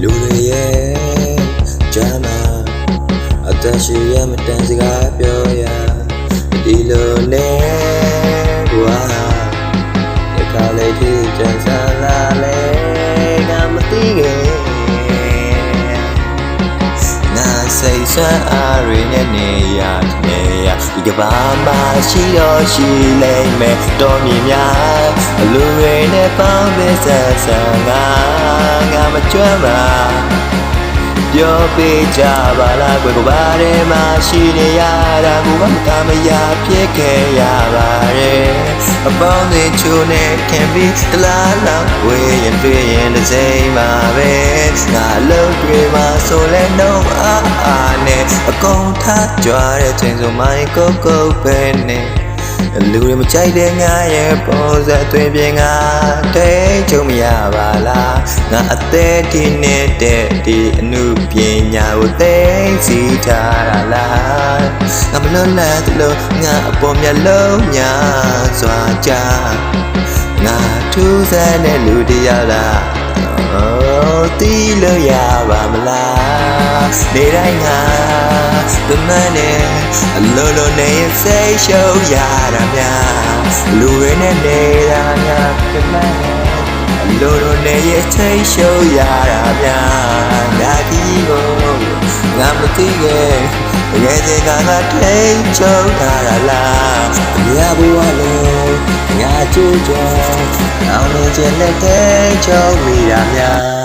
လူတွေရဲ့ကြားမှာအသက်ရှူရမတန်စကားပြောရဒီလိုနဲ့ကွာဒီခါလေးထိကြံစားလာလေငါမသိခဲ့ငါစိတ်ဆွမ်းအားတွေနဲ့နေရဒီကဘာမှရှိတော့ရှိလိမ့်မယ်တော်မြင်များလူတွေနဲ့ပေါင်းပြီးဆက်ဆံငါမကြွမ်းပါပြောပေးကြပါလားကွယ်ကိုဘာထဲမှာရှိနေရတာကိုမဖြစ်ခဲ့ရပါတယ်အပေါင်းတွေချိုးနေခင်ပြီးတလားလောက်ဝေးရင်တွေ့ရင်တစ်စိမ်မှာပဲငါလုံးတွေမှာဆိုလဲနှုံအားနဲ့အကုန်ထားကြွားတဲ့ချိန်ဆိုမိုင်းကုတ်ပဲနဲ့လူတွေမကြိုက်တဲ့ငါရဲ့ပုံစံသွင်းပြင်းငါတိတ်ချုံမရပါလားငါအသက်ဒီနေတဲ့ဒီအမှုပညာကိုသိစီထားတာလားငါမလွတ်လပ်သလိုငါအပေါ်မျက်လုံးများစွာကြငါထူးဆန်းတဲ့လူတယောက်လားတီးလို့ရပါမလားနေတိုင်းငါတမန်နဲ့အလိုလိုနေစိတ်ရှုံးရတာများလူတွေနဲ့နေတာငါတမန်နဲ့အလိုလိုနေစိတ်ရှုံးရတာများငါဒီကိုငါမသိခဲ့ငယ်စဉ်ကထိတ်ချုံထားတာလားရဘူးလို့ငါကြိုးကြောင်းအောင်နေခြင်းနဲ့ထိတ်ချုံမိတာများ